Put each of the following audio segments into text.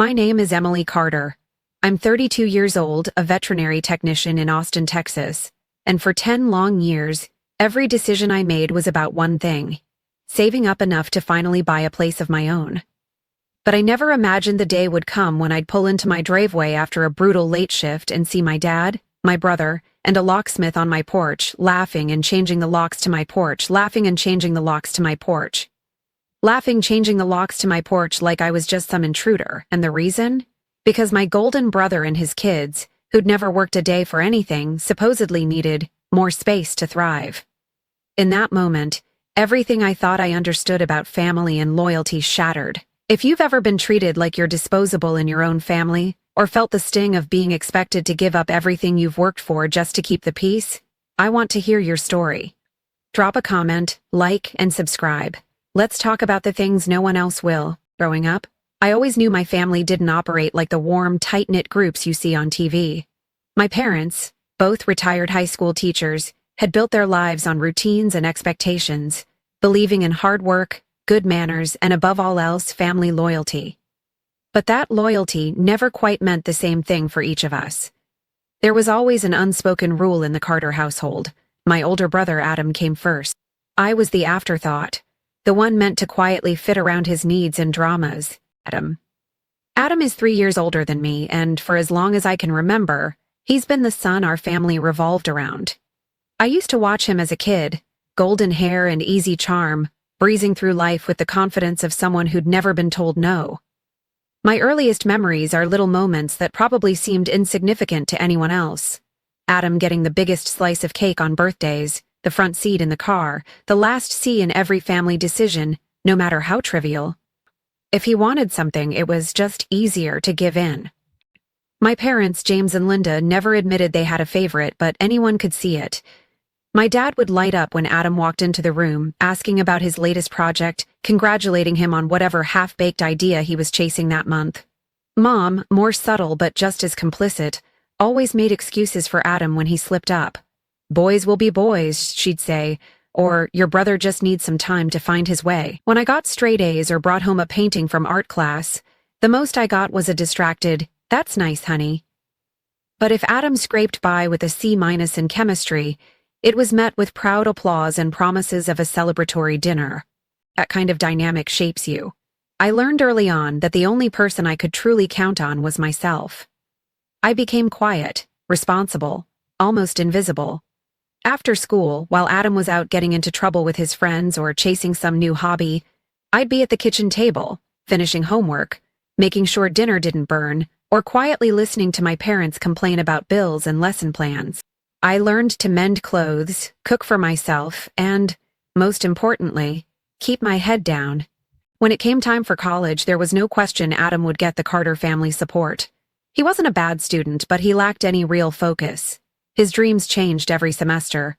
My name is Emily Carter. I'm 32 years old, a veterinary technician in Austin, Texas. And for 10 long years, every decision I made was about one thing: saving up enough to finally buy a place of my own. But I never imagined the day would come when I'd pull into my driveway after a brutal late shift and see my dad, my brother, and a locksmith on my porch, laughing and changing the locks to my porch, laughing and changing the locks to my porch. Laughing, changing the locks to my porch like I was just some intruder. And the reason? Because my golden brother and his kids, who'd never worked a day for anything, supposedly needed more space to thrive. In that moment, everything I thought I understood about family and loyalty shattered. If you've ever been treated like you're disposable in your own family, or felt the sting of being expected to give up everything you've worked for just to keep the peace, I want to hear your story. Drop a comment, like, and subscribe. Let's talk about the things no one else will. Growing up, I always knew my family didn't operate like the warm, tight-knit groups you see on TV. My parents, both retired high school teachers, had built their lives on routines and expectations, believing in hard work, good manners, and above all else, family loyalty. But that loyalty never quite meant the same thing for each of us. There was always an unspoken rule in the Carter household. My older brother Adam came first. I was the afterthought, the one meant to quietly fit around his needs and dramas. Adam is 3 years older than me, and for as long as I can remember, he's been the son our family revolved around. I used to watch him as a kid, golden hair and easy charm, breezing through life with the confidence of someone who'd never been told no. My earliest memories are little moments that probably seemed insignificant to anyone else. Adam getting the biggest slice of cake on birthdays, the front seat in the car, the last C in every family decision, no matter how trivial. If he wanted something, it was just easier to give in. My parents, James and Linda, never admitted they had a favorite, but anyone could see it. My dad would light up when Adam walked into the room, asking about his latest project, congratulating him on whatever half-baked idea he was chasing that month. Mom, more subtle but just as complicit, always made excuses for Adam when he slipped up. "Boys will be boys," she'd say, or "Your brother just needs some time to find his way." When I got straight A's or brought home a painting from art class, the most I got was a distracted, "That's nice, honey." But if Adam scraped by with a C- in chemistry, it was met with proud applause and promises of a celebratory dinner. That kind of dynamic shapes you. I learned early on that the only person I could truly count on was myself. I became quiet, responsible, almost invisible. After school, while Adam was out getting into trouble with his friends or chasing some new hobby, I'd be at the kitchen table, finishing homework, making sure dinner didn't burn, or quietly listening to my parents complain about bills and lesson plans. I learned to mend clothes, cook for myself, and, most importantly, keep my head down. When it came time for college, there was no question Adam would get the Carter family support. He wasn't a bad student, but he lacked any real focus. His dreams changed every semester.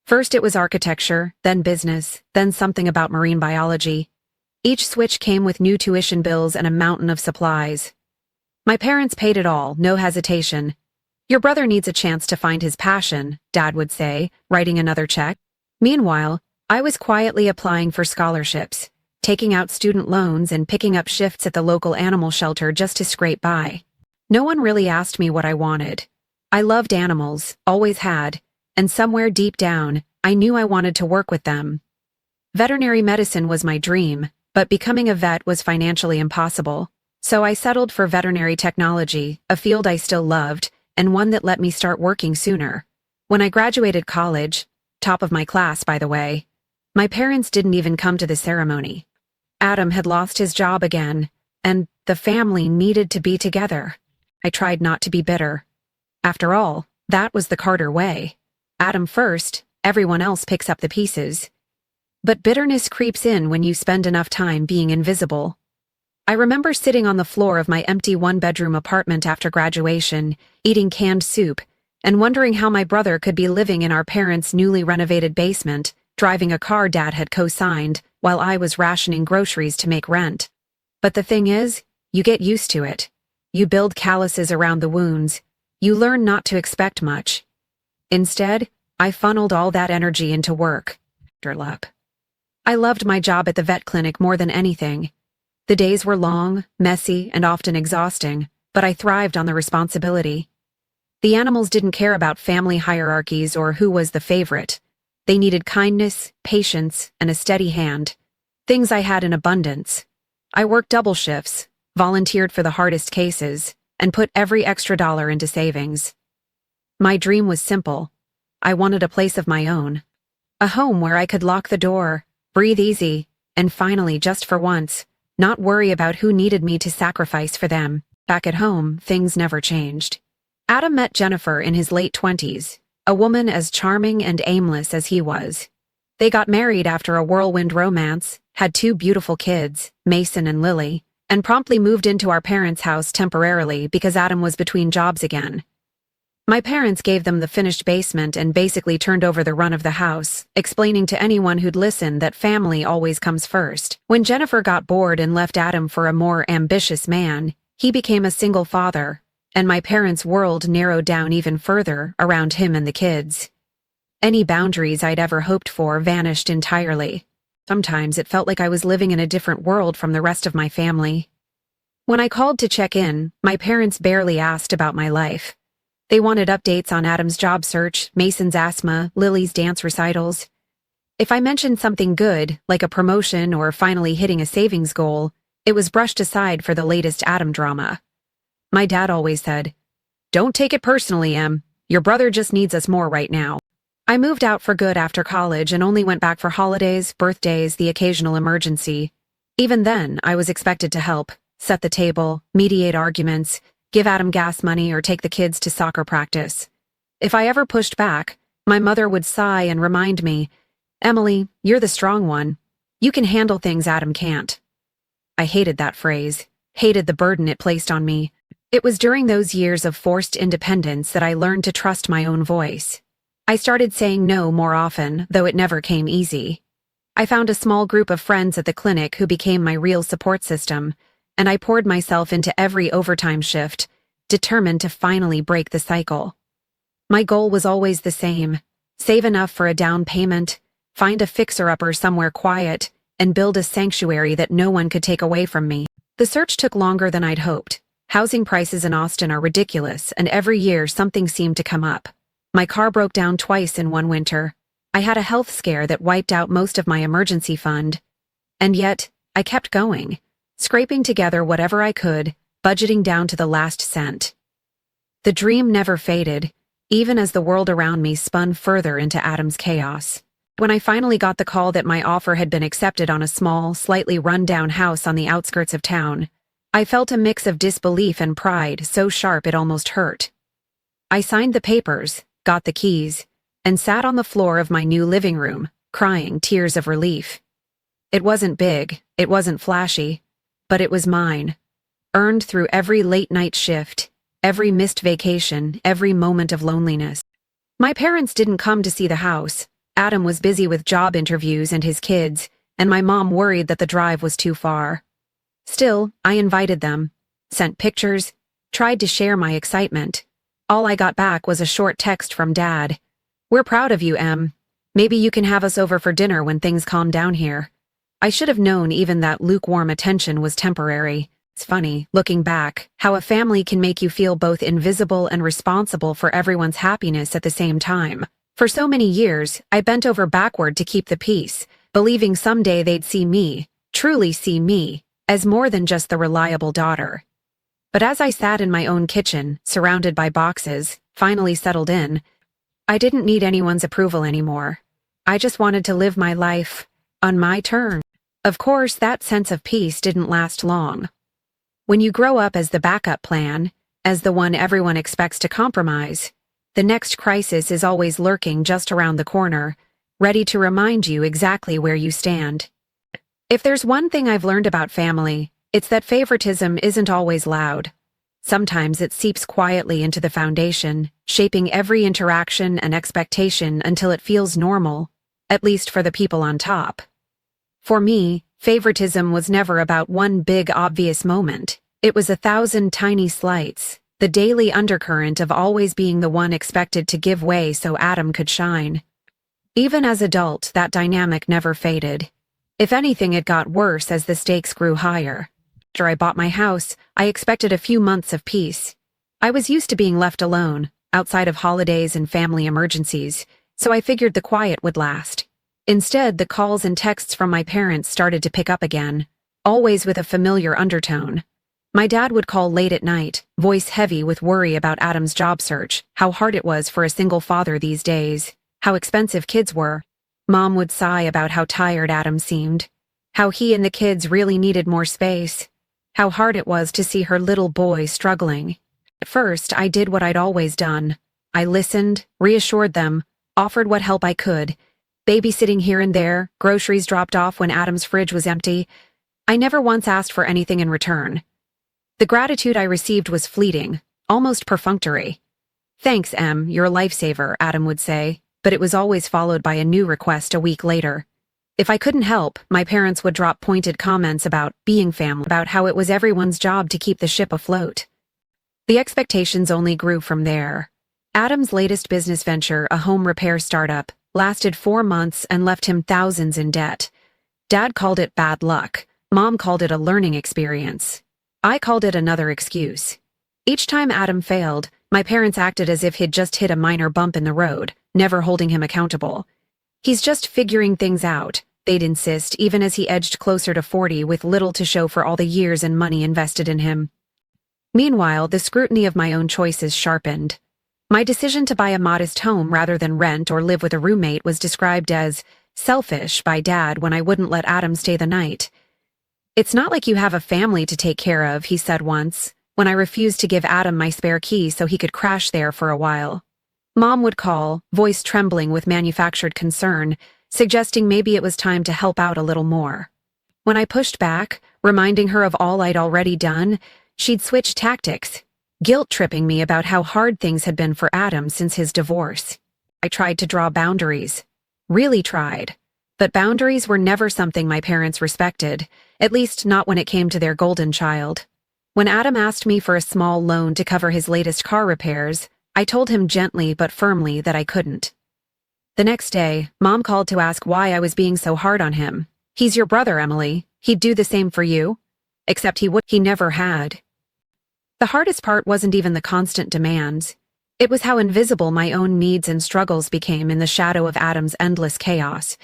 First it was architecture, then business, then something about marine biology. Each switch came with new tuition bills and a mountain of supplies. My parents paid it all, no hesitation. "Your brother needs a chance to find his passion," Dad would say, writing another check. Meanwhile, I was quietly applying for scholarships, taking out student loans and picking up shifts at the local animal shelter just to scrape by. No one really asked me what I wanted. I loved animals, always had, and somewhere deep down, I knew I wanted to work with them. Veterinary medicine was my dream, but becoming a vet was financially impossible. So I settled for veterinary technology, a field I still loved, and one that let me start working sooner. When I graduated college, top of my class, by the way, my parents didn't even come to the ceremony. Adam had lost his job again, and the family needed to be together. I tried not to be bitter. After all, that was the Carter way. Adam first, everyone else picks up the pieces. But bitterness creeps in when you spend enough time being invisible. I remember sitting on the floor of my empty one-bedroom apartment after graduation, eating canned soup, and wondering how my brother could be living in our parents' newly renovated basement, driving a car Dad had co-signed, while I was rationing groceries to make rent. But the thing is, you get used to it. You build calluses around the wounds. You learn not to expect much. Instead, I funneled all that energy into work. I loved my job at the vet clinic more than anything. The days were long, messy, and often exhausting, but I thrived on the responsibility. The animals didn't care about family hierarchies or who was the favorite. They needed kindness, patience, and a steady hand. Things I had in abundance. I worked double shifts, volunteered for the hardest cases, and put every extra dollar into savings. My dream was simple. I wanted a place of my own. A home where I could lock the door, breathe easy, and finally, just for once, not worry about who needed me to sacrifice for them. Back at home, things never changed. Adam met Jennifer in his late 20s, a woman as charming and aimless as he was. They got married after a whirlwind romance, had 2 beautiful kids, Mason and Lily, and promptly moved into our parents' house temporarily because Adam was between jobs again. My parents gave them the finished basement and basically turned over the run of the house, explaining to anyone who'd listen that family always comes first. When Jennifer got bored and left Adam for a more ambitious man, he became a single father, and my parents' world narrowed down even further around him and the kids. Any boundaries I'd ever hoped for vanished entirely. Sometimes it felt like I was living in a different world from the rest of my family. When I called to check in, my parents barely asked about my life. They wanted updates on Adam's job search, Mason's asthma, Lily's dance recitals. If I mentioned something good, like a promotion or finally hitting a savings goal, it was brushed aside for the latest Adam drama. My dad always said, "Don't take it personally, Em. Your brother just needs us more right now." I moved out for good after college and only went back for holidays, birthdays, the occasional emergency. Even then, I was expected to help, set the table, mediate arguments, give Adam gas money, or take the kids to soccer practice. If I ever pushed back, my mother would sigh and remind me, "Emily, you're the strong one. You can handle things Adam can't." I hated that phrase, hated the burden it placed on me. It was during those years of forced independence that I learned to trust my own voice. I started saying no more often, though it never came easy. I found a small group of friends at the clinic who became my real support system, and I poured myself into every overtime shift, determined to finally break the cycle. My goal was always the same: save enough for a down payment, find a fixer-upper somewhere quiet, and build a sanctuary that no one could take away from me. The search took longer than I'd hoped. Housing prices in Austin are ridiculous, and every year something seemed to come up. My car broke down twice in one winter. I had a health scare that wiped out most of my emergency fund. And yet, I kept going, scraping together whatever I could, budgeting down to the last cent. The dream never faded, even as the world around me spun further into Adam's chaos. When I finally got the call that my offer had been accepted on a small, slightly run-down house on the outskirts of town, I felt a mix of disbelief and pride so sharp it almost hurt. I signed the papers, got the keys, and sat on the floor of my new living room, crying tears of relief. It wasn't big, it wasn't flashy, but it was mine, earned through every late-night shift, every missed vacation, every moment of loneliness. My parents didn't come to see the house. Adam was busy with job interviews and his kids, and my mom worried that the drive was too far. Still, I invited them, sent pictures, tried to share my excitement. All I got back was a short text from Dad. "We're proud of you, Em. Maybe you can have us over for dinner when things calm down here." I should have known even that lukewarm attention was temporary. It's funny, looking back, how a family can make you feel both invisible and responsible for everyone's happiness at the same time. For so many years, I bent over backward to keep the peace, believing someday they'd see me, truly see me, as more than just the reliable daughter. But as I sat in my own kitchen, surrounded by boxes, finally settled in, I didn't need anyone's approval anymore. I just wanted to live my life on my terms. Of course, that sense of peace didn't last long. When you grow up as the backup plan, as the one everyone expects to compromise, the next crisis is always lurking just around the corner, ready to remind you exactly where you stand. If there's one thing I've learned about family, it's that favoritism isn't always loud. Sometimes it seeps quietly into the foundation, shaping every interaction and expectation until it feels normal, at least for the people on top. For me, favoritism was never about one big obvious moment. It was 1,000 tiny slights, the daily undercurrent of always being the one expected to give way so Adam could shine. Even as adult, that dynamic never faded. If anything, it got worse as the stakes grew higher. After I bought my house, I expected a few months of peace. I was used to being left alone, outside of holidays and family emergencies, so I figured the quiet would last. Instead, the calls and texts from my parents started to pick up again, always with a familiar undertone. My dad would call late at night, voice heavy with worry about Adam's job search, how hard it was for a single father these days, how expensive kids were. Mom would sigh about how tired Adam seemed, how he and the kids really needed more space, how hard it was to see her little boy struggling. At first, I did what I'd always done. I listened, reassured them, offered what help I could, babysitting here and there, groceries dropped off when Adam's fridge was empty. I never once asked for anything in return. The gratitude I received was fleeting, almost perfunctory. "Thanks, Em, you're a lifesaver," Adam would say, but it was always followed by a new request a week later. If I couldn't help, my parents would drop pointed comments about being family, about how it was everyone's job to keep the ship afloat. The expectations only grew from there. Adam's latest business venture, a home repair startup, lasted 4 months and left him thousands in debt. Dad called it bad luck. Mom called it a learning experience. I called it another excuse. Each time Adam failed, my parents acted as if he'd just hit a minor bump in the road, never holding him accountable. "He's just figuring things out," they'd insist, even as he edged closer to 40 with little to show for all the years and money invested in him. Meanwhile, the scrutiny of my own choices sharpened. My decision to buy a modest home rather than rent or live with a roommate was described as selfish by Dad when I wouldn't let Adam stay the night. "It's not like you have a family to take care of," he said once, when I refused to give Adam my spare key so he could crash there for a while. Mom would call, voice trembling with manufactured concern, suggesting maybe it was time to help out a little more. When I pushed back, reminding her of all I'd already done, she'd switch tactics, guilt-tripping me about how hard things had been for Adam since his divorce. I tried to draw boundaries. Really tried. But boundaries were never something my parents respected, at least not when it came to their golden child. When Adam asked me for a small loan to cover his latest car repairs, I told him gently but firmly that I couldn't. The next day, Mom called to ask why I was being so hard on him. "He's your brother, Emily. He'd do the same for you." Except he never had. The hardest part wasn't even the constant demands. It was how invisible my own needs and struggles became in the shadow of Adam's endless chaos.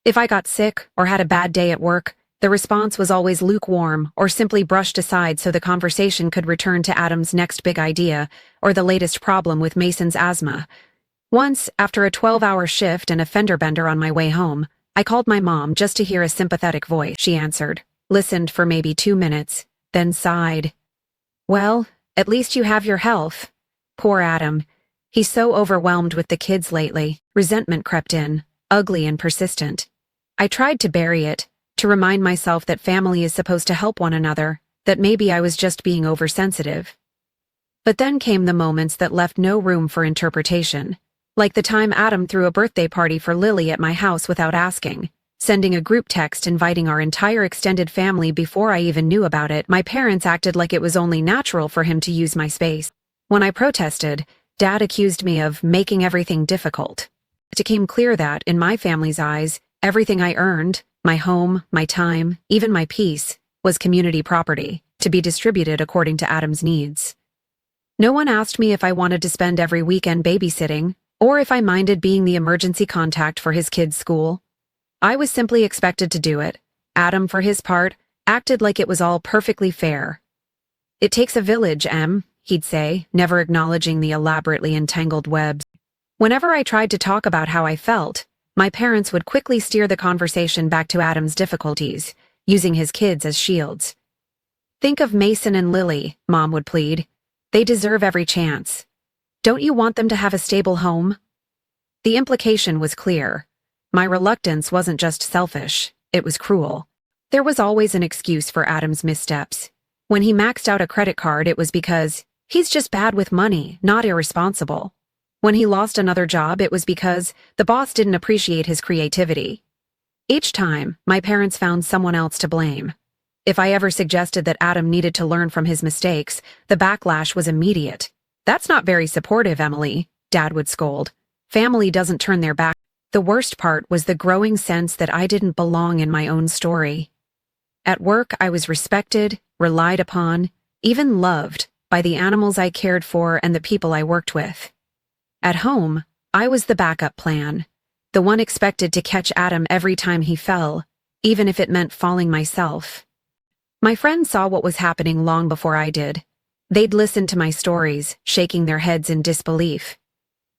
If I got sick or had a bad day at work, the response was always lukewarm or simply brushed aside so the conversation could return to Adam's next big idea or the latest problem with Mason's asthma. Once, after a 12-hour shift and a fender bender on my way home, I called my mom just to hear a sympathetic voice. She answered, listened for maybe 2 minutes, then sighed. "Well, at least you have your health." Poor Adam. He's so overwhelmed with the kids lately. Resentment crept in, ugly and persistent. I tried to bury it, to remind myself that family is supposed to help one another, that maybe I was just being oversensitive. But then came the moments that left no room for interpretation, like the time Adam threw a birthday party for Lily at my house without asking, sending a group text inviting our entire extended family before I even knew about it. My parents acted like it was only natural for him to use my space. When I protested, Dad accused me of making everything difficult. It became clear that, in my family's eyes, everything I earned, my home, my time, even my peace, was community property, to be distributed according to Adam's needs. No one asked me if I wanted to spend every weekend babysitting, or if I minded being the emergency contact for his kids' school. I was simply expected to do it. Adam, for his part, acted like it was all perfectly fair. "It takes a village, Em," he'd say, never acknowledging the elaborately entangled webs. Whenever I tried to talk about how I felt, my parents would quickly steer the conversation back to Adam's difficulties, using his kids as shields. "Think of Mason and Lily," Mom would plead. "They deserve every chance. Don't you want them to have a stable home?" The implication was clear. My reluctance wasn't just selfish, it was cruel. There was always an excuse for Adam's missteps. When he maxed out a credit card, it was because he's just bad with money, not irresponsible. When he lost another job, it was because the boss didn't appreciate his creativity. Each time, my parents found someone else to blame. If I ever suggested that Adam needed to learn from his mistakes, the backlash was immediate. "That's not very supportive, Emily," Dad would scold. "Family doesn't turn their back." The worst part was the growing sense that I didn't belong in my own story. At work, I was respected, relied upon, even loved by the animals I cared for and the people I worked with. At home, I was the backup plan, the one expected to catch Adam every time he fell, even if it meant falling myself. My friends saw what was happening long before I did. They'd listen to my stories, shaking their heads in disbelief.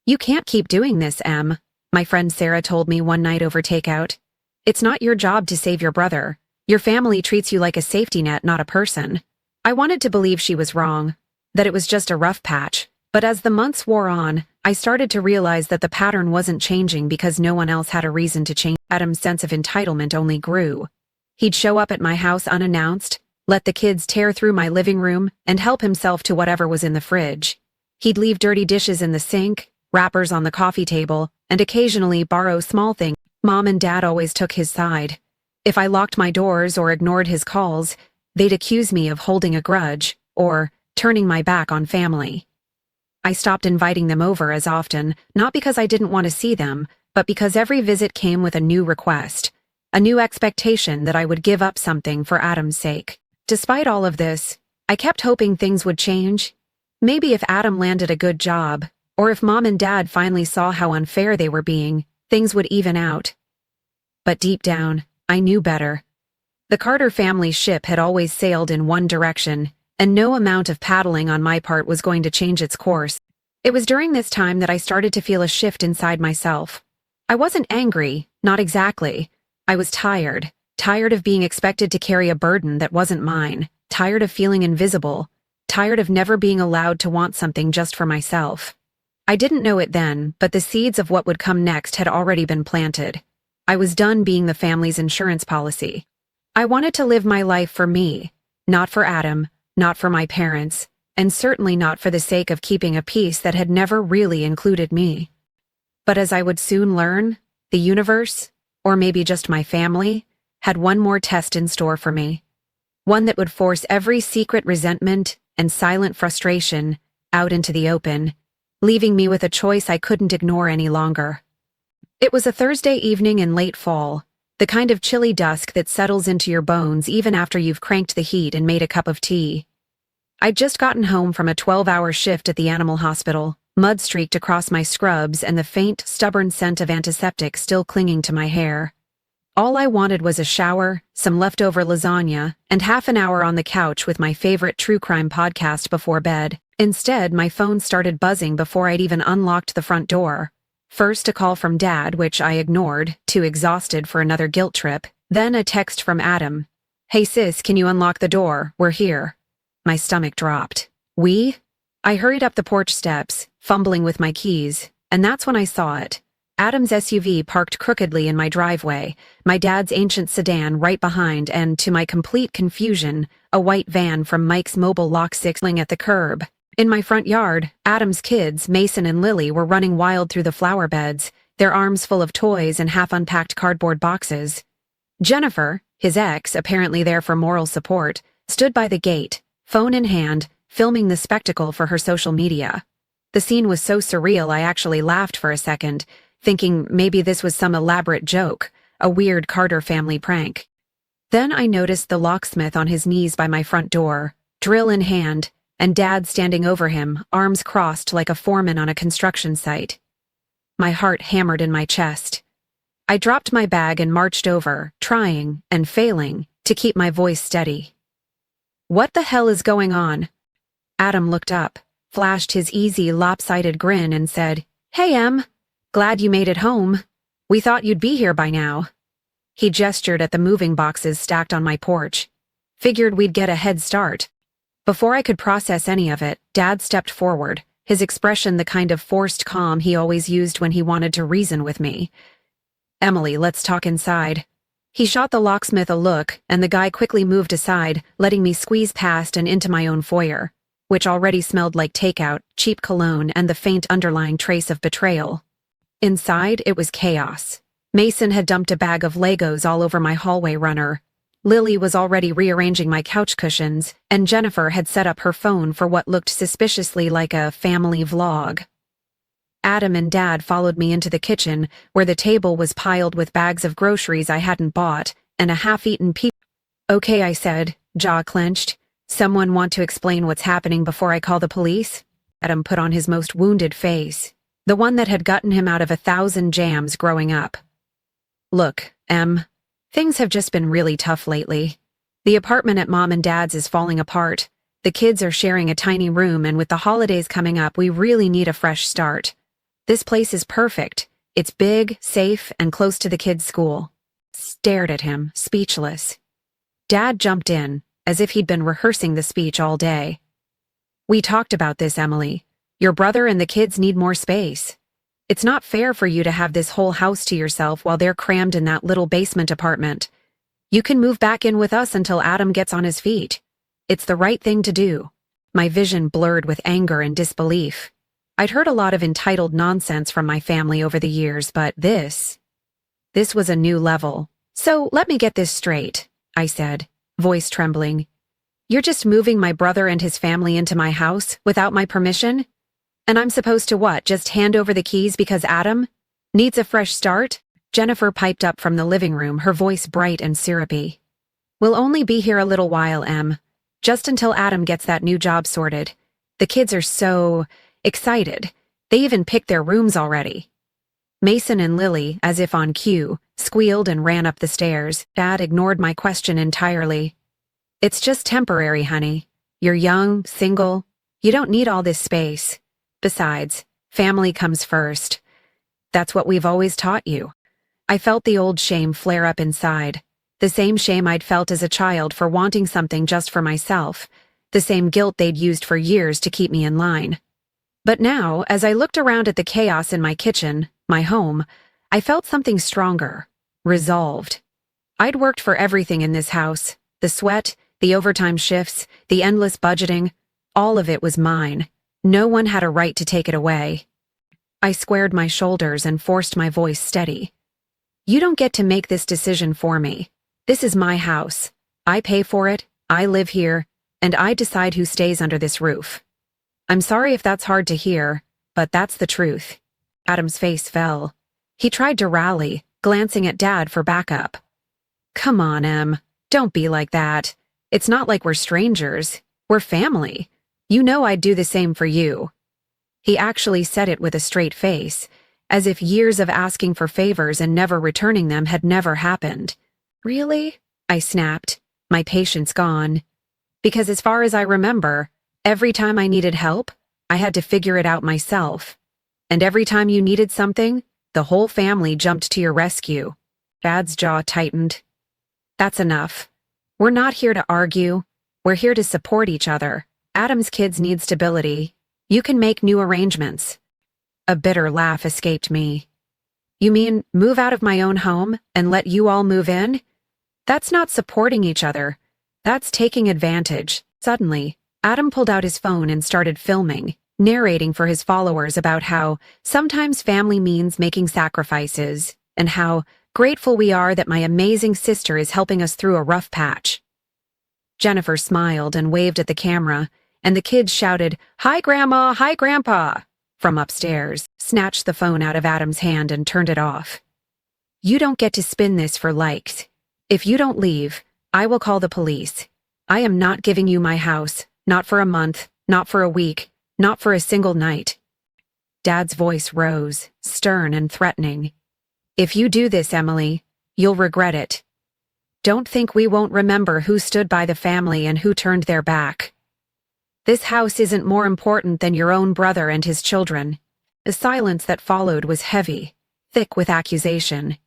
"You can't keep doing this, Em," my friend Sarah told me one night over takeout. "It's not your job to save your brother. Your family treats you like a safety net, not a person." I wanted to believe she was wrong, that it was just a rough patch, but as the months wore on, I started to realize that the pattern wasn't changing because no one else had a reason to change. Adam's sense of entitlement only grew. He'd show up at my house unannounced, let the kids tear through my living room, and help himself to whatever was in the fridge. He'd leave dirty dishes in the sink, wrappers on the coffee table, and occasionally borrow small things. Mom and Dad always took his side. If I locked my doors or ignored his calls, they'd accuse me of holding a grudge or turning my back on family. I stopped inviting them over as often, not because I didn't want to see them, but because every visit came with a new request, a new expectation that I would give up something for Adam's sake. Despite all of this, I kept hoping things would change. Maybe if Adam landed a good job, or if Mom and Dad finally saw how unfair they were being, things would even out. But deep down, I knew better. The Carter family's ship had always sailed in one direction, and no amount of paddling on my part was going to change its course. It was during this time that I started to feel a shift inside myself. I wasn't angry, not exactly. I was tired of being expected to carry a burden that wasn't mine, tired of feeling invisible, tired of never being allowed to want something just for myself. I didn't know it then, but the seeds of what would come next had already been planted. I was done being the family's insurance policy. I wanted to live my life for me, not for Adam, not for my parents, and certainly not for the sake of keeping a peace that had never really included me. But as I would soon learn, the universe, or maybe just my family, had one more test in store for me. One that would force every secret resentment and silent frustration out into the open, leaving me with a choice I couldn't ignore any longer. It was a Thursday evening in late fall, the kind of chilly dusk that settles into your bones even after you've cranked the heat and made a cup of tea. I'd just gotten home from a 12-hour shift at the animal hospital, mud streaked across my scrubs and the faint, stubborn scent of antiseptic still clinging to my hair. All I wanted was a shower, some leftover lasagna, and half an hour on the couch with my favorite true crime podcast before bed. Instead, my phone started buzzing before I'd even unlocked the front door. First, a call from Dad, which I ignored, too exhausted for another guilt trip. Then a text from Adam. "Hey sis, can you unlock the door? We're here." My stomach dropped. "We?" I hurried up the porch steps, fumbling with my keys, and that's when I saw it. Adam's SUV parked crookedly in my driveway, my dad's ancient sedan right behind, and, to my complete confusion, a white van from Mike's Mobile Lock 6 at the curb. In my front yard, Adam's kids, Mason and Lily, were running wild through the flower beds, their arms full of toys and half-unpacked cardboard boxes. Jennifer, his ex, apparently there for moral support, stood by the gate, phone in hand, filming the spectacle for her social media. The scene was so surreal I actually laughed for a second, thinking maybe this was some elaborate joke, a weird Carter family prank. Then I noticed the locksmith on his knees by my front door, drill in hand, and Dad standing over him, arms crossed like a foreman on a construction site. My heart hammered in my chest. I dropped my bag and marched over, trying, and failing, to keep my voice steady. "What the hell is going on?" Adam looked up, flashed his easy, lopsided grin, and said, "Hey, Em. Glad you made it home. We thought you'd be here by now." He gestured at the moving boxes stacked on my porch. Figured we'd get a head start. Before I could process any of it, Dad stepped forward, his expression the kind of forced calm he always used when he wanted to reason with me. "Emily, let's talk inside." He shot the locksmith a look, and the guy quickly moved aside, letting me squeeze past and into my own foyer, which already smelled like takeout, cheap cologne, and the faint underlying trace of betrayal. Inside, it was chaos. Mason had dumped a bag of Legos all over my hallway runner. Lily was already rearranging my couch cushions, and Jennifer had set up her phone for what looked suspiciously like a family vlog. Adam and Dad followed me into the kitchen, where the table was piled with bags of groceries I hadn't bought, and a half-eaten pizza. "Okay," I said, jaw clenched. Someone want to explain what's happening before I call the police? Adam put on his most wounded face, the one that had gotten him out of 1,000 jams growing up. Look, Em, things have just been really tough lately. The apartment at Mom and Dad's is falling apart. The kids are sharing a tiny room, and with the holidays coming up, we really need a fresh start. This place is perfect. It's big, safe, and close to the kids' school. Stared at him, speechless. Dad jumped in, as if he'd been rehearsing the speech all day. We talked about this, Emily. Your brother and the kids need more space. It's not fair for you to have this whole house to yourself while they're crammed in that little basement apartment. You can move back in with us until Adam gets on his feet. It's the right thing to do. My vision blurred with anger and disbelief. I'd heard a lot of entitled nonsense from my family over the years, but this was a new level. So let me get this straight, I said, voice trembling. You're just moving my brother and his family into my house without my permission? And I'm supposed to what, just hand over the keys because Adam needs a fresh start? Jennifer piped up from the living room, her voice bright and syrupy. We'll only be here a little while, Em. Just until Adam gets that new job sorted. The kids are so excited. They even picked their rooms already. Mason and Lily, as if on cue, squealed and ran up the stairs. Dad ignored my question entirely. It's just temporary, honey. You're young, single. You don't need all this space. Besides, family comes first. That's what we've always taught you. I felt the old shame flare up inside. The same shame I'd felt as a child for wanting something just for myself. The same guilt they'd used for years to keep me in line. But now, as I looked around at the chaos in my kitchen, my home, I felt something stronger. Resolved. I'd worked for everything in this house. The sweat, the overtime shifts, the endless budgeting. All of it was mine. No one had a right to take it away. I squared my shoulders and forced my voice steady. You don't get to make this decision for me. This is my house. I pay for it, I live here, and I decide who stays under this roof. I'm sorry if that's hard to hear, but that's the truth. Adam's face fell. He tried to rally, glancing at Dad for backup. Come on, Em. Don't be like that. It's not like we're strangers. We're family. You know I'd do the same for you. He actually said it with a straight face, as if years of asking for favors and never returning them had never happened. Really? I snapped, my patience gone. Because as far as I remember, every time I needed help, I had to figure it out myself. And every time you needed something, the whole family jumped to your rescue. Dad's jaw tightened. That's enough. We're not here to argue. We're here to support each other. Adam's kids need stability. You can make new arrangements. A bitter laugh escaped me. You mean move out of my own home and let you all move in? That's not supporting each other. That's taking advantage. Suddenly, Adam pulled out his phone and started filming, narrating for his followers about how sometimes family means making sacrifices, and how grateful we are that my amazing sister is helping us through a rough patch. Jennifer smiled and waved at the camera, and the kids shouted, "Hi, Grandma! Hi, Grandpa!" from upstairs, snatched the phone out of Adam's hand and turned it off. You don't get to spin this for likes. If you don't leave, I will call the police. I am not giving you my house, not for a month, not for a week, not for a single night. Dad's voice rose, stern and threatening. If you do this, Emily, you'll regret it. Don't think we won't remember who stood by the family and who turned their back. This house isn't more important than your own brother and his children. The silence that followed was heavy, thick with accusation.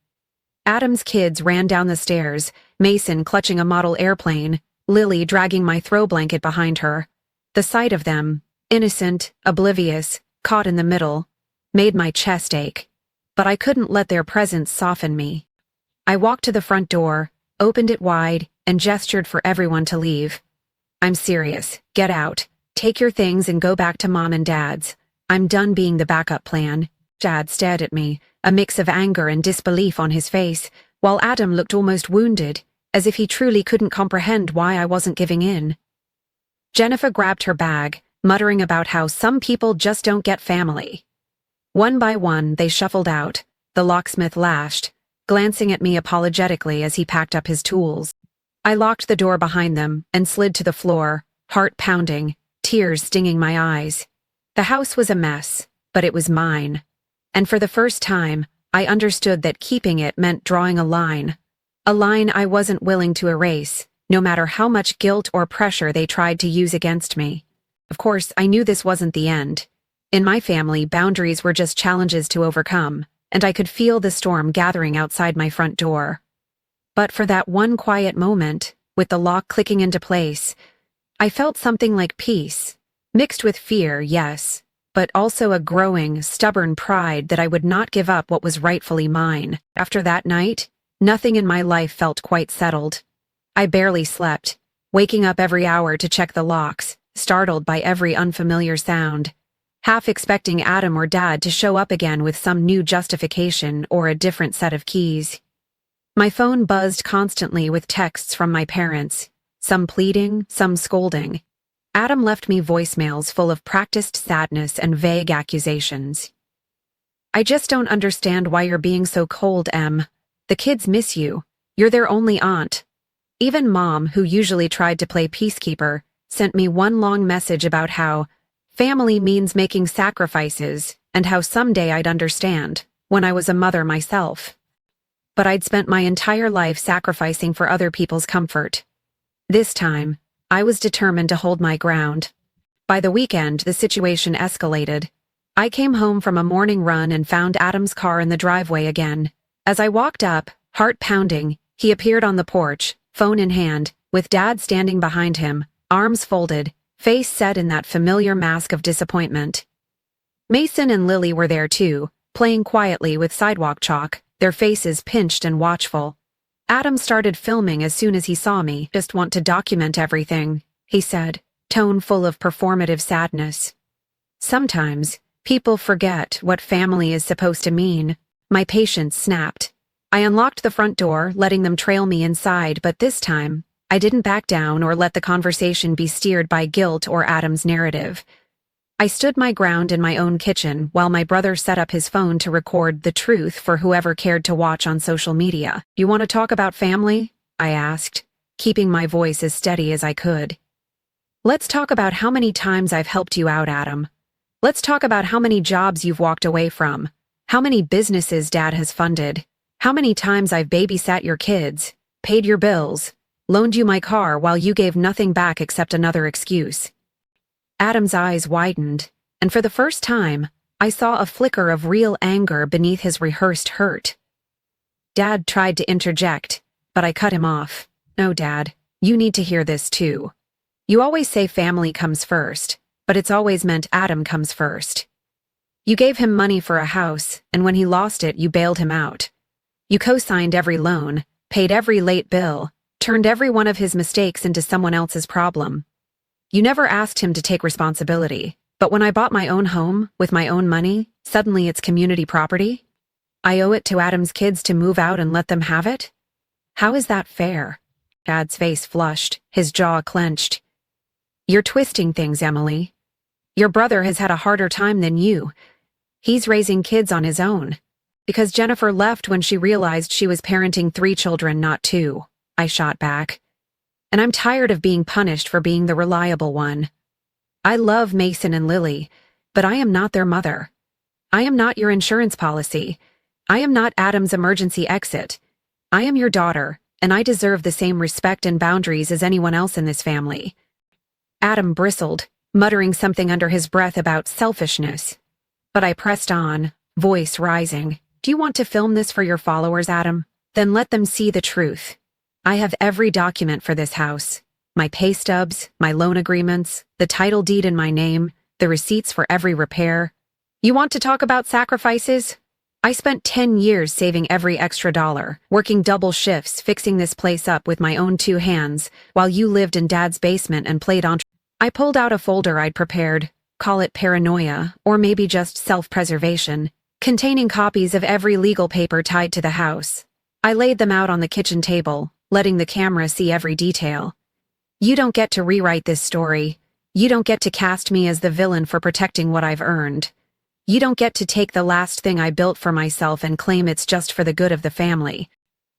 Adam's kids ran down the stairs, Mason clutching a model airplane, Lily dragging my throw blanket behind her. The sight of them, innocent, oblivious, caught in the middle, made my chest ache. But I couldn't let their presence soften me. I walked to the front door, opened it wide, and gestured for everyone to leave. I'm serious. Get out. Take your things and go back to Mom and Dad's. I'm done being the backup plan. Dad stared at me, a mix of anger and disbelief on his face, while Adam looked almost wounded, as if he truly couldn't comprehend why I wasn't giving in. Jennifer grabbed her bag, muttering about how some people just don't get family. One by one, they shuffled out. The locksmith lashed, glancing at me apologetically as he packed up his tools. I locked the door behind them and slid to the floor, heart pounding, tears stinging my eyes. The house was a mess, but it was mine. And for the first time, I understood that keeping it meant drawing a line I wasn't willing to erase, no matter how much guilt or pressure they tried to use against me. Of course, I knew this wasn't the end. In my family, boundaries were just challenges to overcome, and I could feel the storm gathering outside my front door. But for that one quiet moment, with the lock clicking into place, I felt something like peace, mixed with fear, yes, but also a growing, stubborn pride that I would not give up what was rightfully mine. After that night, nothing in my life felt quite settled. I barely slept, waking up every hour to check the locks, startled by every unfamiliar sound, half expecting Adam or Dad to show up again with some new justification or a different set of keys. My phone buzzed constantly with texts from my parents, some pleading, some scolding. Adam left me voicemails full of practiced sadness and vague accusations. "I just don't understand why you're being so cold, Em. The kids miss you. You're their only aunt." Even Mom, who usually tried to play peacekeeper, sent me one long message about how family means making sacrifices and how someday I'd understand, when I was a mother myself. But I'd spent my entire life sacrificing for other people's comfort. This time, I was determined to hold my ground. By the weekend, the situation escalated. I came home from a morning run and found Adam's car in the driveway again. As I walked up, heart pounding, he appeared on the porch, phone in hand, with Dad standing behind him, arms folded, face set in that familiar mask of disappointment. Mason and Lily were there too, playing quietly with sidewalk chalk, their faces pinched and watchful. Adam started filming as soon as he saw me. "Just want to document everything," he said, tone full of performative sadness. Sometimes, people forget what family is supposed to mean. My patience snapped. I unlocked the front door, letting them trail me inside, but this time, I didn't back down or let the conversation be steered by guilt or Adam's narrative. I stood my ground in my own kitchen while my brother set up his phone to record the truth for whoever cared to watch on social media. "You want to talk about family?" I asked, keeping my voice as steady as I could. "Let's talk about how many times I've helped you out, Adam. Let's talk about how many jobs you've walked away from, how many businesses Dad has funded, how many times I've babysat your kids, paid your bills, loaned you my car while you gave nothing back except another excuse." Adam's eyes widened, and for the first time, I saw a flicker of real anger beneath his rehearsed hurt. Dad tried to interject, but I cut him off. "No, Dad, you need to hear this too. You always say family comes first, but it's always meant Adam comes first. You gave him money for a house, and when he lost it, you bailed him out. You co-signed every loan, paid every late bill, turned every one of his mistakes into someone else's problem. You never asked him to take responsibility, but when I bought my own home, with my own money, suddenly it's community property? I owe it to Adam's kids to move out and let them have it? How is that fair?" Dad's face flushed, his jaw clenched. "You're twisting things, Emily. Your brother has had a harder time than you. He's raising kids on his own. Because Jennifer left when she realized she was parenting 3 children, not 2, I shot back. And I'm tired of being punished for being the reliable one. I love Mason and Lily, but I am not their mother. I am not your insurance policy. I am not Adam's emergency exit. I am your daughter, and I deserve the same respect and boundaries as anyone else in this family." Adam bristled, muttering something under his breath about selfishness. But I pressed on, voice rising. "Do you want to film this for your followers, Adam? Then let them see the truth. I have every document for this house. My pay stubs, my loan agreements, the title deed in my name, the receipts for every repair. You want to talk about sacrifices? I spent 10 years saving every extra dollar, working double shifts, fixing this place up with my own 2 hands, while you lived in Dad's basement and played on. I pulled out a folder I'd prepared, call it paranoia, or maybe just self-preservation, containing copies of every legal paper tied to the house. I laid them out on the kitchen table, letting the camera see every detail. You don't get to rewrite this story. You don't get to cast me as the villain for protecting what I've earned. You don't get to take the last thing I built for myself and claim it's just for the good of the family."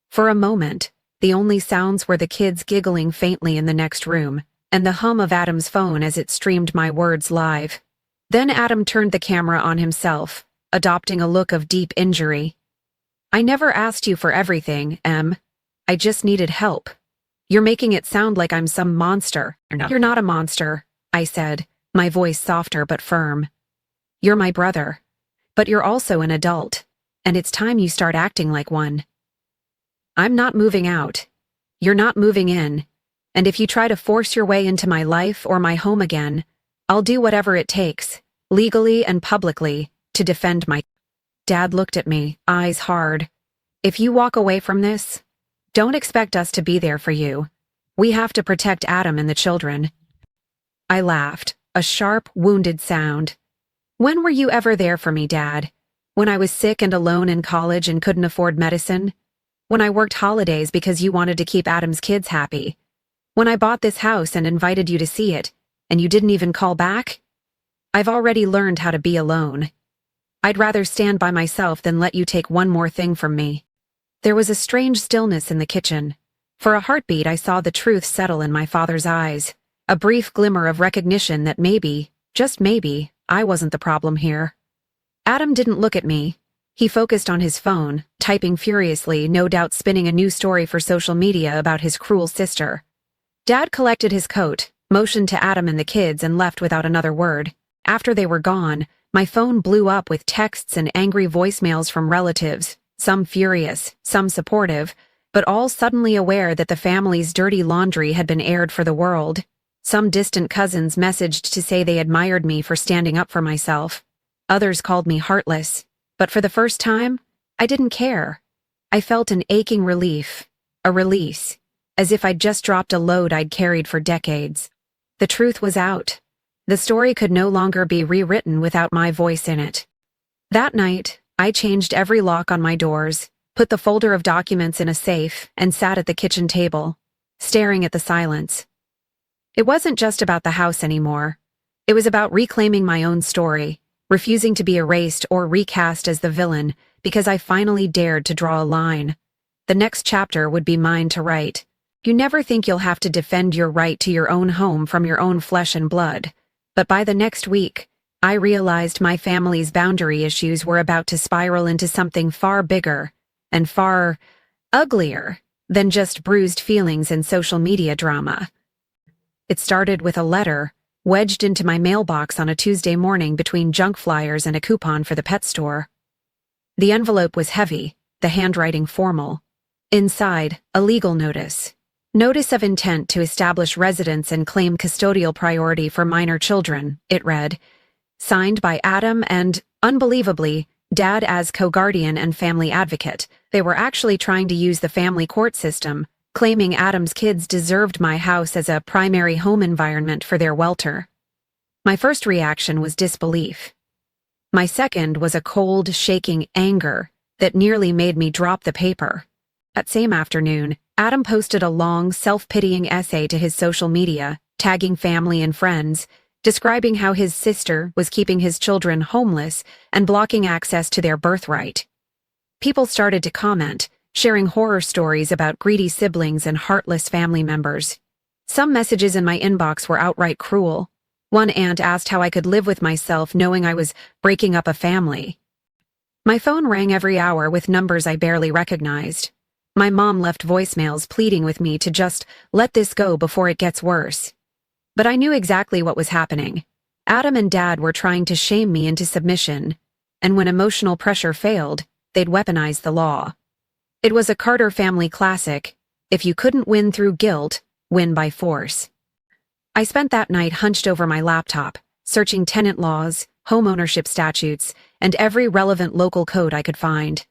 For a moment, the only sounds were the kids giggling faintly in the next room, and the hum of Adam's phone as it streamed my words live. Then Adam turned the camera on himself, adopting a look of deep injury. "I never asked you for everything, Em. I just needed help. You're making it sound like I'm some monster." "You're not a monster," I said, my voice softer but firm. "You're my brother. But you're also an adult, and it's time you start acting like one. I'm not moving out. You're not moving in. And if you try to force your way into my life or my home again, I'll do whatever it takes, legally and publicly, to defend my—" Dad looked at me, eyes hard. "If you walk away from this, don't expect us to be there for you. We have to protect Adam and the children." I laughed, a sharp, wounded sound. "When were you ever there for me, Dad? When I was sick and alone in college and couldn't afford medicine? When I worked holidays because you wanted to keep Adam's kids happy? When I bought this house and invited you to see it, and you didn't even call back? I've already learned how to be alone. I'd rather stand by myself than let you take one more thing from me." There was a strange stillness in the kitchen. For a heartbeat, I saw the truth settle in my father's eyes, a brief glimmer of recognition that maybe, just maybe, I wasn't the problem here. Adam didn't look at me. He focused on his phone, typing furiously, no doubt spinning a new story for social media about his cruel sister. Dad collected his coat, motioned to Adam and the kids, and left without another word. After they were gone, my phone blew up with texts and angry voicemails from relatives, some furious, some supportive, but all suddenly aware that the family's dirty laundry had been aired for the world. Some distant cousins messaged to say they admired me for standing up for myself. Others called me heartless, but for the first time, I didn't care. I felt an aching relief, a release, as if I'd just dropped a load I'd carried for decades. The truth was out. The story could no longer be rewritten without my voice in it. That night, I changed every lock on my doors, put the folder of documents in a safe, and sat at the kitchen table, staring at the silence. It wasn't just about the house anymore. It was about reclaiming my own story, refusing to be erased or recast as the villain because I finally dared to draw a line. The next chapter would be mine to write. You never think you'll have to defend your right to your own home from your own flesh and blood. But by the next week, I realized my family's boundary issues were about to spiral into something far bigger and far uglier than just bruised feelings and social media drama. It started with a letter wedged into my mailbox on a Tuesday morning between junk flyers and a coupon for the pet store. The envelope was heavy, the handwriting formal. Inside, a legal notice. Notice of intent to establish residence and claim custodial priority for minor children, it read. Signed by Adam and, unbelievably, Dad as co-guardian and family advocate. They were actually trying to use the family court system, claiming Adam's kids deserved my house as a primary home environment for their welter. My first reaction was disbelief. My second was a cold, shaking anger that nearly made me drop the paper. That same afternoon, Adam posted a long, self-pitying essay to his social media, tagging family and friends, describing how his sister was keeping his children homeless and blocking access to their birthright. People started to comment, sharing horror stories about greedy siblings and heartless family members. Some messages in my inbox were outright cruel. One aunt asked how I could live with myself knowing I was breaking up a family. My phone rang every hour with numbers I barely recognized. My mom left voicemails pleading with me to just let this go before it gets worse. But I knew exactly what was happening. Adam and Dad were trying to shame me into submission, and when emotional pressure failed, they'd weaponize the law. It was a Carter family classic: if you couldn't win through guilt, win by force. I spent that night hunched over my laptop, searching tenant laws, homeownership statutes, and every relevant local code I could find.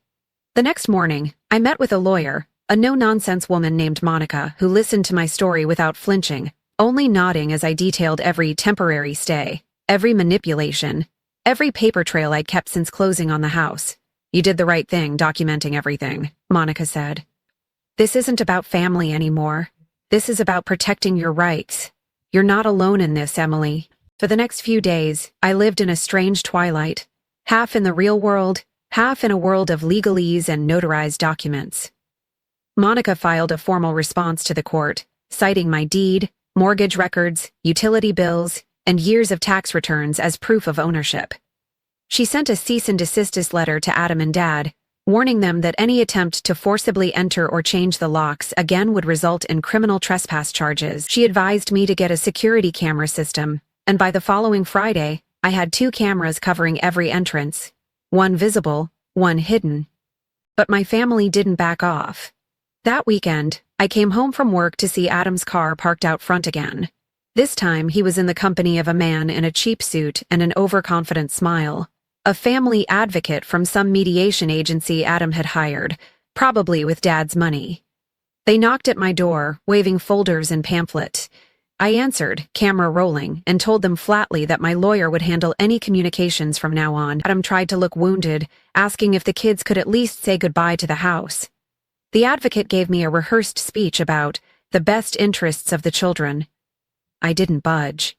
The next morning, I met with a lawyer, a no-nonsense woman named Monica, who listened to my story without flinching, only nodding as I detailed every temporary stay, every manipulation, every paper trail I'd kept since closing on the house. "You did the right thing documenting everything," Monica said. "This isn't about family anymore. This is about protecting your rights. You're not alone in this, Emily." For the next few days, I lived in a strange twilight, half in the real world, half in a world of legalese and notarized documents. Monica filed a formal response to the court, citing my deed, mortgage records, utility bills, and years of tax returns as proof of ownership. She sent a cease and desist letter to Adam and Dad, warning them that any attempt to forcibly enter or change the locks again would result in criminal trespass charges. She advised me to get a security camera system, and by the following Friday, I had 2 cameras covering every entrance, one visible, one hidden. But my family didn't back off. That weekend, I came home from work to see Adam's car parked out front again. This time, he was in the company of a man in a cheap suit and an overconfident smile. A family advocate from some mediation agency Adam had hired, probably with Dad's money. They knocked at my door, waving folders and pamphlets. I answered, camera rolling, and told them flatly that my lawyer would handle any communications from now on. Adam tried to look wounded, asking if the kids could at least say goodbye to the house. The advocate gave me a rehearsed speech about the best interests of the children. I didn't budge.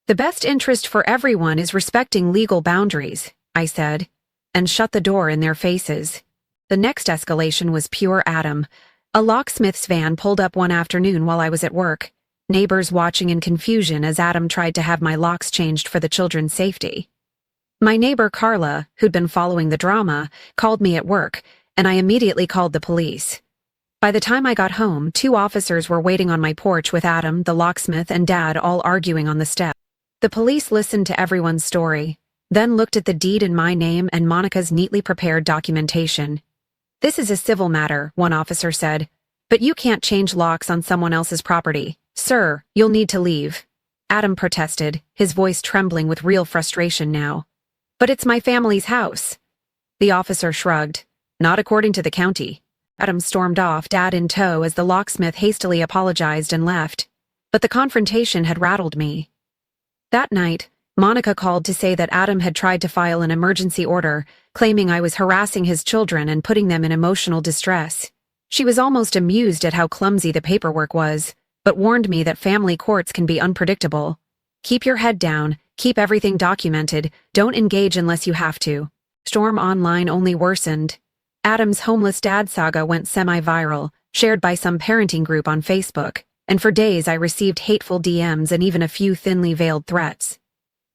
The best interest for everyone is respecting legal boundaries, I said, and shut the door in their faces. The next escalation was pure Adam. A locksmith's van pulled up one afternoon while I was at work, neighbors watching in confusion as Adam tried to have my locks changed for the children's safety. My neighbor Carla, who'd been following the drama, called me at work, and I immediately called the police. By the time I got home, 2 officers were waiting on my porch with Adam, the locksmith, and Dad all arguing on the step. The police listened to everyone's story, then looked at the deed in my name and Monica's neatly prepared documentation. "This is a civil matter," one officer said, "but you can't change locks on someone else's property. Sir, you'll need to leave." Adam protested, his voice trembling with real frustration now. "But it's my family's house." The officer shrugged. "Not according to the county." Adam stormed off, Dad in tow, as the locksmith hastily apologized and left. But the confrontation had rattled me. That night, Monica called to say that Adam had tried to file an emergency order, claiming I was harassing his children and putting them in emotional distress. She was almost amused at how clumsy the paperwork was, but warned me that family courts can be unpredictable. "Keep your head down, keep everything documented, don't engage unless you have to." Storm online only worsened. Adam's homeless dad saga went semi-viral, shared by some parenting group on Facebook, and for days I received hateful DMs and even a few thinly veiled threats.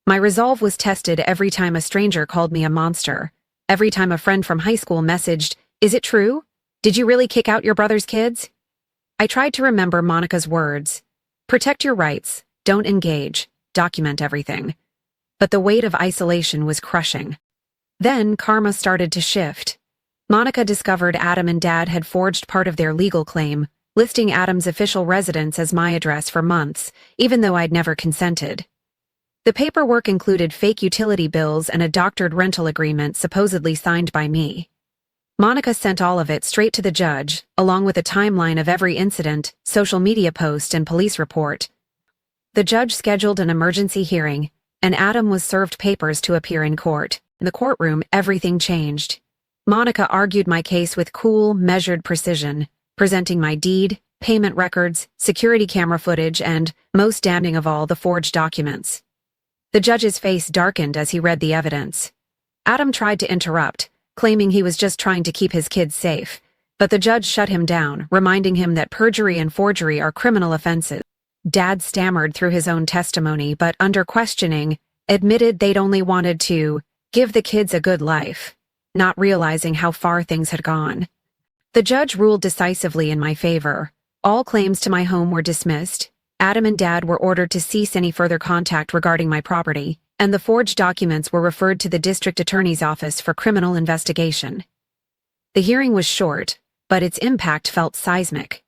My resolve was tested every time a stranger called me a monster, every time a friend from high school messaged, "Is it true? Did you really kick out your brother's kids?" I tried to remember Monica's words. Protect your rights, don't engage, document everything. But the weight of isolation was crushing. Then karma started to shift. Monica discovered Adam and Dad had forged part of their legal claim, listing Adam's official residence as my address for months, even though I'd never consented. The paperwork included fake utility bills and a doctored rental agreement supposedly signed by me. Monica sent all of it straight to the judge, along with a timeline of every incident, social media post, and police report. The judge scheduled an emergency hearing, and Adam was served papers to appear in court. In the courtroom, everything changed. Monica argued my case with cool, measured precision, presenting my deed, payment records, security camera footage, and, most damning of all, the forged documents. The judge's face darkened as he read the evidence. Adam tried to interrupt, claiming he was just trying to keep his kids safe, but the judge shut him down, reminding him that perjury and forgery are criminal offenses. Dad stammered through his own testimony, but under questioning, admitted they'd only wanted to give the kids a good life, not realizing how far things had gone. The judge ruled decisively in my favor. All claims to my home were dismissed. Adam and Dad were ordered to cease any further contact regarding my property, and the forged documents were referred to the district attorney's office for criminal investigation. The hearing was short, but its impact felt seismic.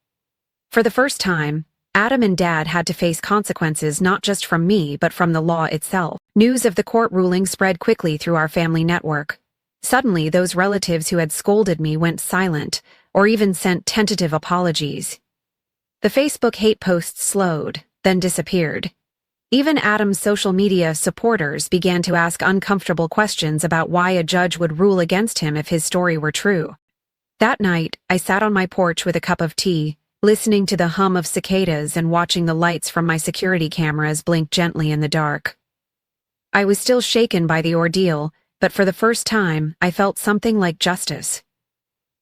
For the first time, Adam and Dad had to face consequences not just from me but from the law itself. News of the court ruling spread quickly through our family network. Suddenly, those relatives who had scolded me went silent, or even sent tentative apologies. The Facebook hate posts slowed, then disappeared. Even Adam's social media supporters began to ask uncomfortable questions about why a judge would rule against him if his story were true. That night, I sat on my porch with a cup of tea, listening to the hum of cicadas and watching the lights from my security cameras blink gently in the dark. I was still shaken by the ordeal, but for the first time, I felt something like justice.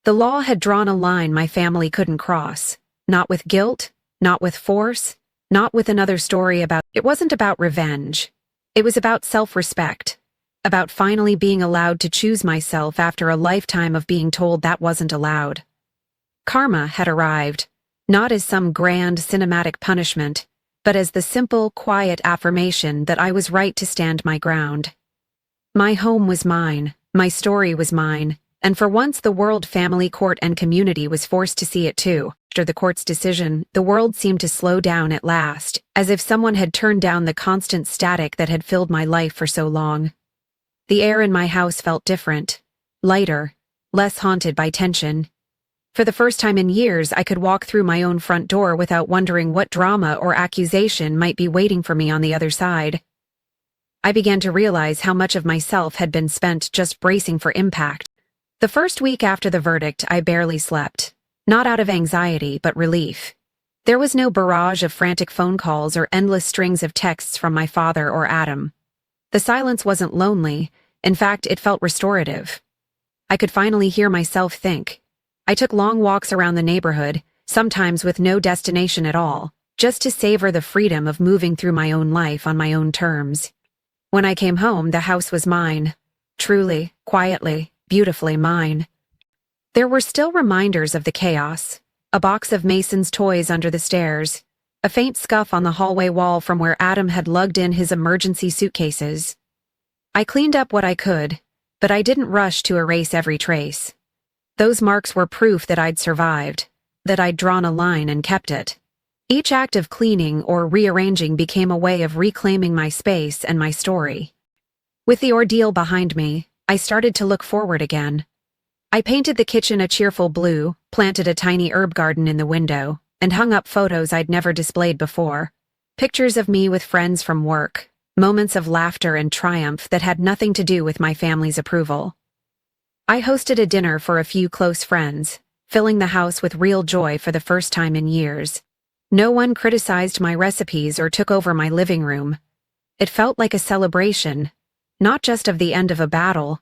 The law had drawn a line my family couldn't cross, not with guilt, not with force, Not with another story about— It wasn't about revenge. It was about self-respect. About finally being allowed to choose myself after a lifetime of being told that wasn't allowed. Karma had arrived, not as some grand cinematic punishment, but as the simple, quiet affirmation that I was right to stand my ground. My home was mine, my story was mine, and for once the world, family, court, and community was forced to see it too. After the court's decision, the world seemed to slow down at last, as if someone had turned down the constant static that had filled my life for so long. The air in my house felt different, lighter, less haunted by tension. For the first time in years, I could walk through my own front door without wondering what drama or accusation might be waiting for me on the other side. I began to realize how much of myself had been spent just bracing for impact. The first week after the verdict, I barely slept. Not out of anxiety, but relief. There was no barrage of frantic phone calls or endless strings of texts from my father or Adam. The silence wasn't lonely. In fact, it felt restorative. I could finally hear myself think. I took long walks around the neighborhood, sometimes with no destination at all, just to savor the freedom of moving through my own life on my own terms. When I came home, the house was mine. Truly, quietly, beautifully mine. There were still reminders of the chaos. A box of Mason's toys under the stairs. A faint scuff on the hallway wall from where Adam had lugged in his emergency suitcases. I cleaned up what I could, but I didn't rush to erase every trace. Those marks were proof that I'd survived, that I'd drawn a line and kept it. Each act of cleaning or rearranging became a way of reclaiming my space and my story. With the ordeal behind me, I started to look forward again. I painted the kitchen a cheerful blue, planted a tiny herb garden in the window, and hung up photos I'd never displayed before. Pictures of me with friends from work, moments of laughter and triumph that had nothing to do with my family's approval. I hosted a dinner for a few close friends, filling the house with real joy for the first time in years. No one criticized my recipes or took over my living room. It felt like a celebration, not just of the end of a battle,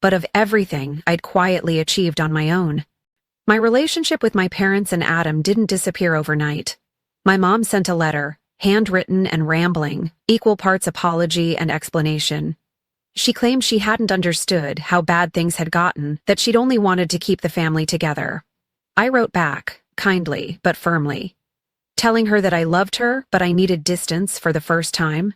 but of everything I'd quietly achieved on my own. My relationship with my parents and Adam didn't disappear overnight. My mom sent a letter, handwritten and rambling, equal parts apology and explanation. She claimed she hadn't understood how bad things had gotten, that she'd only wanted to keep the family together. I wrote back, kindly but firmly, telling her that I loved her, but I needed distance for the first time.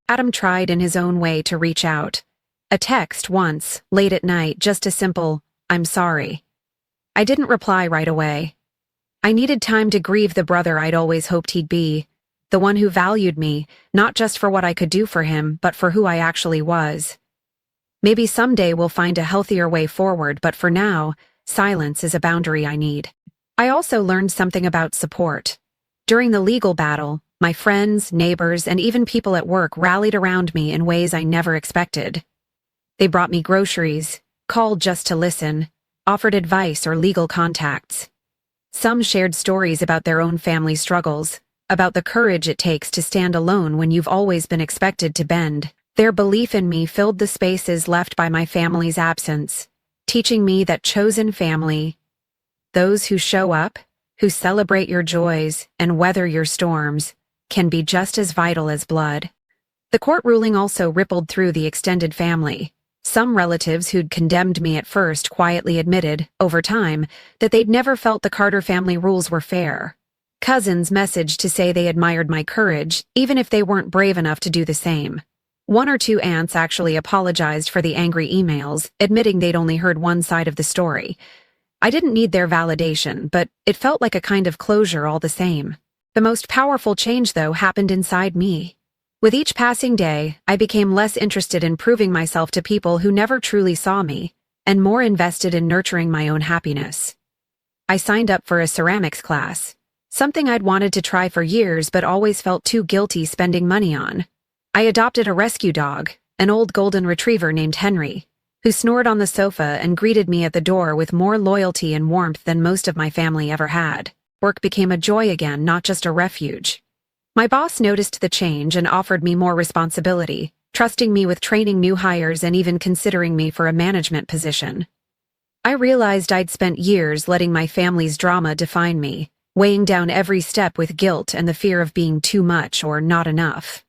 Adam tried in his own way to reach out. A text once, late at night, just a simple, "I'm sorry." I didn't reply right away. I needed time to grieve the brother I'd always hoped he'd be, the one who valued me, not just for what I could do for him, but for who I actually was. Maybe someday we'll find a healthier way forward, but for now, silence is a boundary I need. I also learned something about support. During the legal battle, my friends, neighbors, and even people at work rallied around me in ways I never expected. They brought me groceries, called just to listen, offered advice or legal contacts. Some shared stories about their own family struggles, about the courage it takes to stand alone when you've always been expected to bend. Their belief in me filled the spaces left by my family's absence, teaching me that chosen family, those who show up, who celebrate your joys and weather your storms, can be just as vital as blood. The court ruling also rippled through the extended family. Some relatives who'd condemned me at first quietly admitted, over time, that they'd never felt the Carter family rules were fair. Cousins messaged to say they admired my courage, even if they weren't brave enough to do the same. One or two aunts actually apologized for the angry emails, admitting they'd only heard one side of the story. I didn't need their validation, but it felt like a kind of closure all the same. The most powerful change, though, happened inside me. With each passing day, I became less interested in proving myself to people who never truly saw me, and more invested in nurturing my own happiness. I signed up for a ceramics class, something I'd wanted to try for years but always felt too guilty spending money on. I adopted a rescue dog, an old golden retriever named Henry, who snored on the sofa and greeted me at the door with more loyalty and warmth than most of my family ever had. Work became a joy again, not just a refuge. My boss noticed the change and offered me more responsibility, trusting me with training new hires and even considering me for a management position. I realized I'd spent years letting my family's drama define me, weighing down every step with guilt and the fear of being too much or not enough.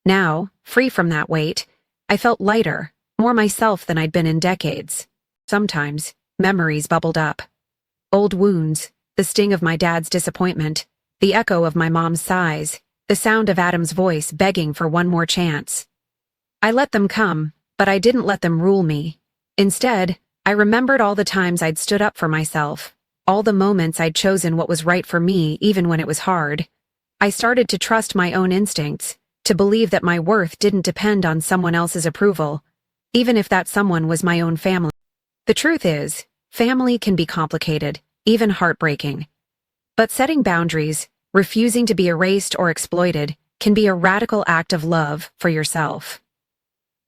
Now, free from that weight, I felt lighter, more myself than I'd been in decades. Sometimes, memories bubbled up. Old wounds, the sting of my dad's disappointment, the echo of my mom's sighs, the sound of Adam's voice begging for one more chance. I let them come, but I didn't let them rule me. Instead, I remembered all the times I'd stood up for myself, all the moments I'd chosen what was right for me even when it was hard. I started to trust my own instincts, to believe that my worth didn't depend on someone else's approval, even if that someone was my own family. The truth is, family can be complicated, even heartbreaking. But setting boundaries, refusing to be erased or exploited, can be a radical act of love for yourself.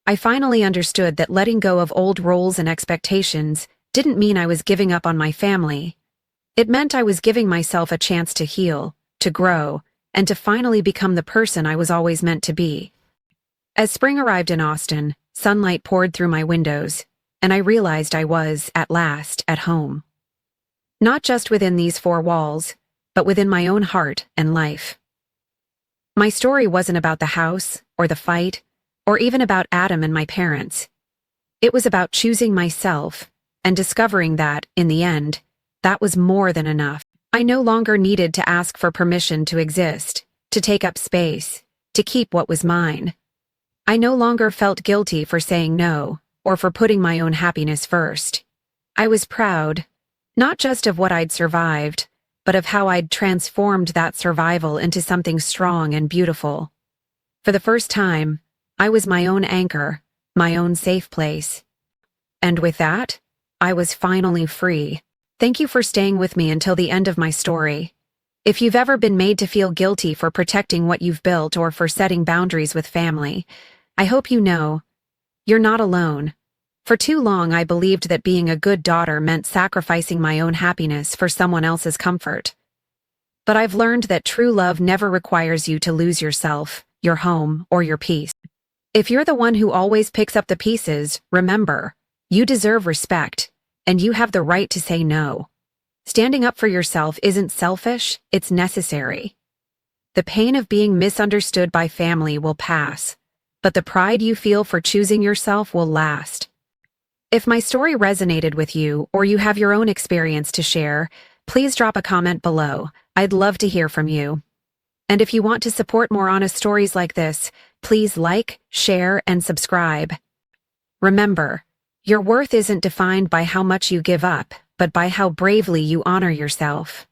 I finally understood that letting go of old roles and expectations didn't mean I was giving up on my family. It meant I was giving myself a chance to heal, to grow, and to finally become the person I was always meant to be. As spring arrived in Austin, sunlight poured through my windows, and I realized I was, at last, at home. Not just within these four walls, but within my own heart and life. My story wasn't about the house, or the fight, or even about Adam and my parents. It was about choosing myself, and discovering that, in the end, that was more than enough. I no longer needed to ask for permission to exist, to take up space, to keep what was mine. I no longer felt guilty for saying no, or for putting my own happiness first. I was proud, not just of what I'd survived, but of how I'd transformed that survival into something strong and beautiful. For the first time, I was my own anchor, my own safe place. And with that, I was finally free. Thank you for staying with me until the end of my story. If you've ever been made to feel guilty for protecting what you've built or for setting boundaries with family, I hope you know, you're not alone. For too long I believed that being a good daughter meant sacrificing my own happiness for someone else's comfort. But I've learned that true love never requires you to lose yourself, your home, or your peace. If you're the one who always picks up the pieces, remember, you deserve respect, and you have the right to say no. Standing up for yourself isn't selfish, it's necessary. The pain of being misunderstood by family will pass, but the pride you feel for choosing yourself will last. If my story resonated with you, or you have your own experience to share, please drop a comment below. I'd love to hear from you. And if you want to support more honest stories like this, please like, share, and subscribe. Remember, your worth isn't defined by how much you give up, but by how bravely you honor yourself.